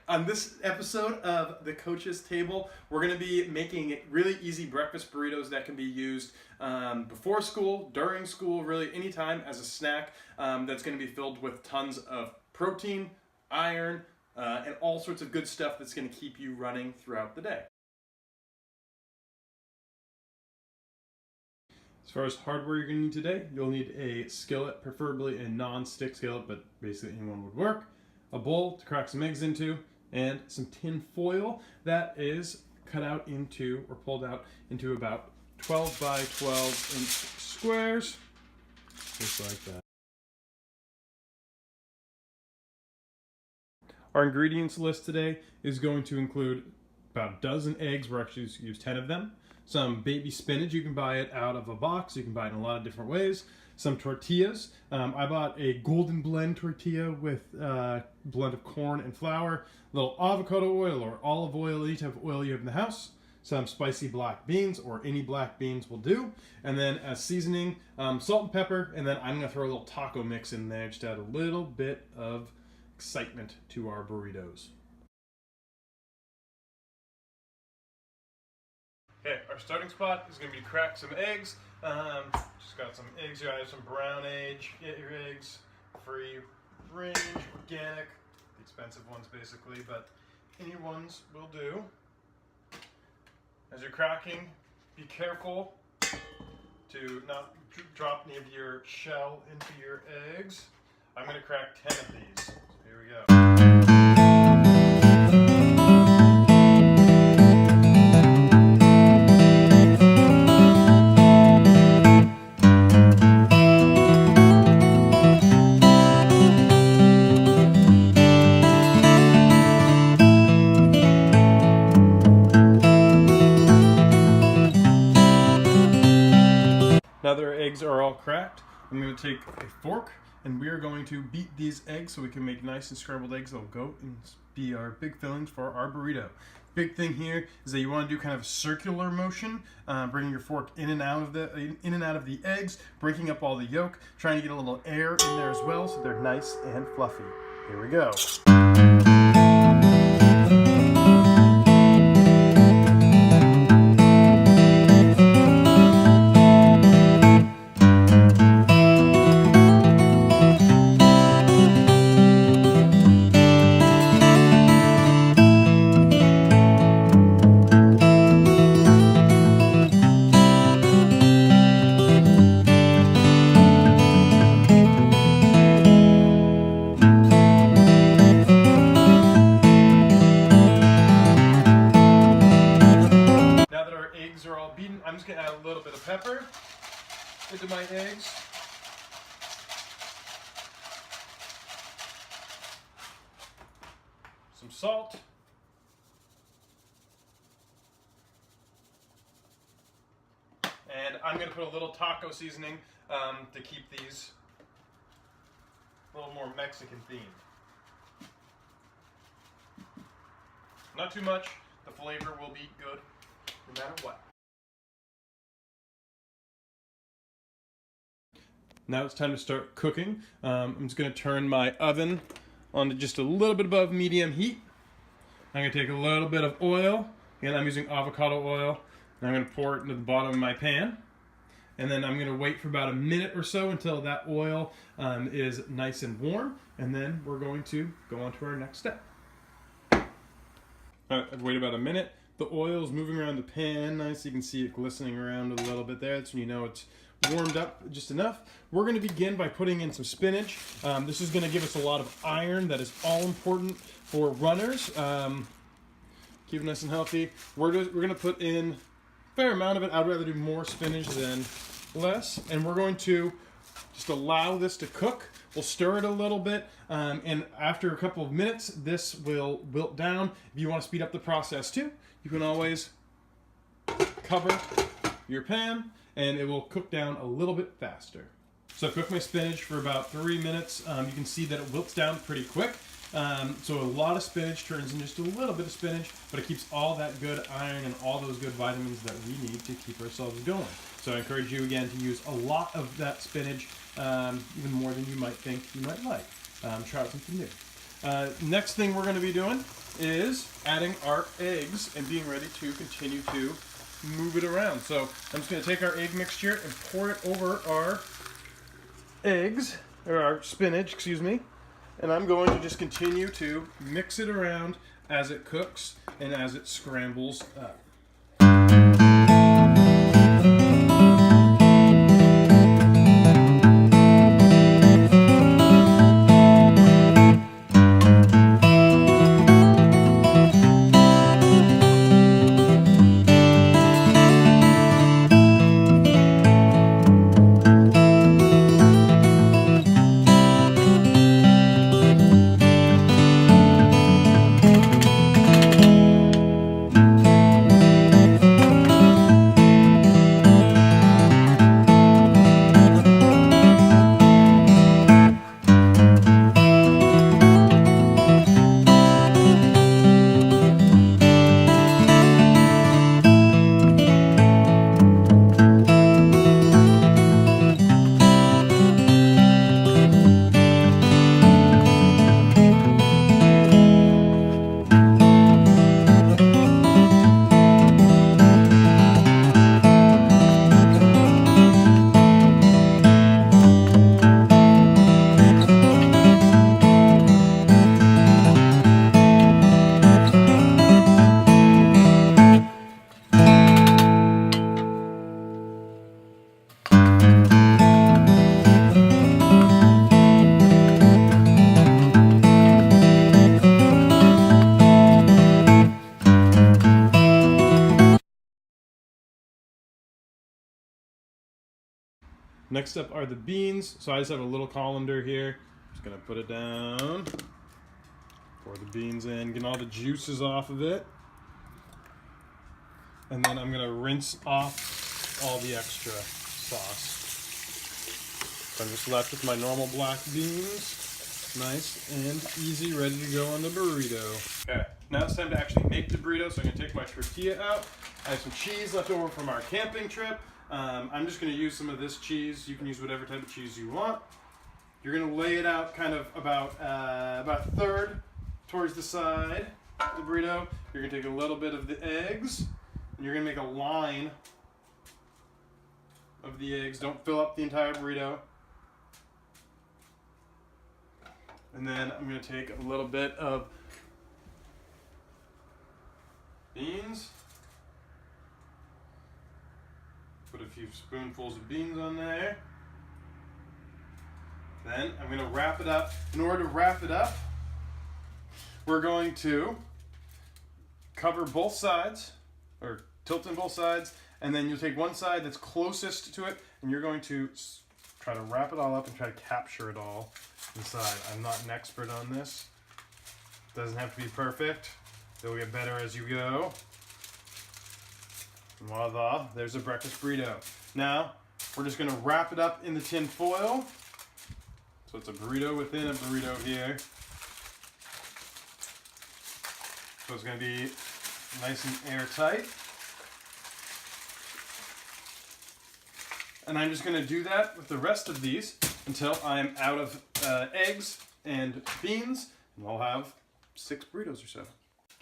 On this episode of The Coach's Table, we're going to be making really easy breakfast burritos that can be used before school, during school, really anytime as a snack that's going to be filled with tons of protein, iron, and all sorts of good stuff that's going to keep you running throughout the day. As far as hardware you're going to need today, you'll need a skillet, preferably a non-stick skillet, but basically anyone would work, a bowl to crack some eggs into, and some tin foil that is cut out into, or pulled out into about 12 by 12 inch squares, just like that. Our ingredients list today is going to include about a dozen eggs. We're actually going to use 10 of them. Some baby spinach, you can buy it out of a box. You can buy it in a lot of different ways. Some tortillas. I bought a golden blend tortilla with a blend of corn and flour, a little avocado oil or olive oil, any type of oil you have in the house. Some spicy black beans, or any black beans will do. And then as seasoning, salt and pepper. And then I'm going to throw a little taco mix in there just to add a little bit of excitement to our burritos. Okay, our starting spot is going to be crack some eggs. Just got some eggs here. I have some brown eggs. Get your eggs free range, organic, the expensive ones basically, but any ones will do. As you're cracking, be careful to not drop any of your shell into your eggs. I'm going to crack 10 of these. So here we go. Now that our eggs are all cracked, I'm going to take a fork and we are going to beat these eggs so we can make nice and scrambled eggs that will go and be our big fillings for our burrito. Big thing here is that you want to do kind of a circular motion, bringing your fork in and out of the eggs, breaking up all the yolk, trying to get a little air in there as well so they're nice and fluffy. Here we go. Are all beaten. I'm just going to add a little bit of pepper into my eggs. Some salt. And I'm going to put a little taco seasoning to keep these a little more Mexican themed. Not too much. The flavor will be good no matter what. Now it's time to start cooking. I'm just going to turn my oven on to just a little bit above medium heat. I'm going to take a little bit of oil, and I'm using avocado oil, and I'm going to pour it into the bottom of my pan. And then I'm going to wait for about a minute or so until that oil is nice and warm, and then we're going to go on to our next step. I've waited about a minute. The oil is moving around the pan nice. You can see it glistening around a little bit there. That's when you know it's warmed up just enough. We're going to begin by putting in some spinach. This is going to give us a lot of iron that is all important for runners. Keep it nice and healthy. We're going to put in a fair amount of it. I'd rather do more spinach than less. And we're going to just allow this to cook. We'll stir it a little bit, and after a couple of minutes, this will wilt down. If you want to speed up the process too, you can always cover your pan, and it will cook down a little bit faster. So I cooked my spinach for about 3 minutes. You can see that it wilts down pretty quick. So a lot of spinach turns into just a little bit of spinach, but it keeps all that good iron and all those good vitamins that we need to keep ourselves going. So I encourage you again to use a lot of that spinach, even more than you might think you might like. Try out something new. Next thing we're going to be doing is adding our eggs and being ready to continue to move it around. So I'm just going to take our egg mixture and pour it over our eggs, or our spinach, excuse me. And I'm going to just continue to mix it around as it cooks and as it scrambles up. Next up are the beans. So I just have a little colander here. Just gonna put it down. Pour the beans in, get all the juices off of it. And then I'm gonna rinse off all the extra sauce. So I'm just left with my normal black beans. Nice and easy, ready to go on the burrito. Okay, now it's time to actually make the burrito. So I'm gonna take my tortilla out. I have some cheese left over from our camping trip. I'm just going to use some of this cheese. You can use whatever type of cheese you want. You're going to lay it out kind of about a third towards the side of the burrito. You're going to take a little bit of the eggs, and you're going to make a line of the eggs. Don't fill up the entire burrito. And then I'm going to take a little bit of beans. Put a few spoonfuls of beans on there. Then I'm going to wrap it up. In order to wrap it up, we're going to cover both sides, or tilt in both sides, and then you'll take one side that's closest to it, and you're going to try to wrap it all up and try to capture it all inside. I'm not an expert on this. It doesn't have to be perfect. It'll get better as you go. Voila, there's a breakfast burrito. Now, we're just going to wrap it up in the tin foil. So it's a burrito within a burrito here. So it's going to be nice and airtight. And I'm just going to do that with the rest of these until I'm out of eggs and beans. And I'll have 6 burritos or so.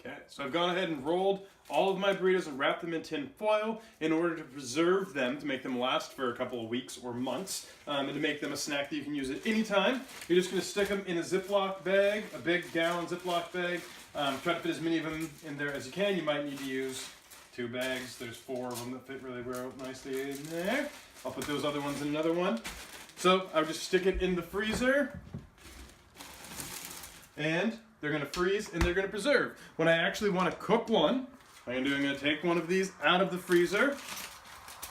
Okay, so I've gone ahead and rolled all of my burritos and wrapped them in tin foil in order to preserve them, to make them last for a couple of weeks or months, and to make them a snack that you can use at any time. You're just going to stick them in a Ziploc bag, a big gallon Ziploc bag. Try to fit as many of them in there as you can. You might need to use 2 bags. There's 4 of them that fit really nicely in there. I'll put those other ones in another one. So I would just stick it in the freezer, and they're going to freeze and they're going to preserve. When I actually want to cook one, I'm going to take one of these out of the freezer.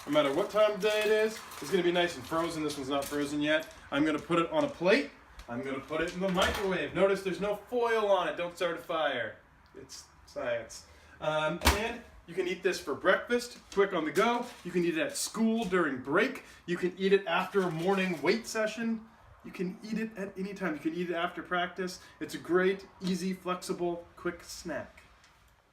No matter what time of day it is, it's going to be nice and frozen. This one's not frozen yet. I'm going to put it on a plate. I'm going to put it in the microwave. Notice there's no foil on it. Don't start a fire. It's science. And you can eat this for breakfast, quick on the go. You can eat it at school during break. You can eat it after a morning weight session. You can eat it at any time. You can eat it after practice. It's a great, easy, flexible, quick snack.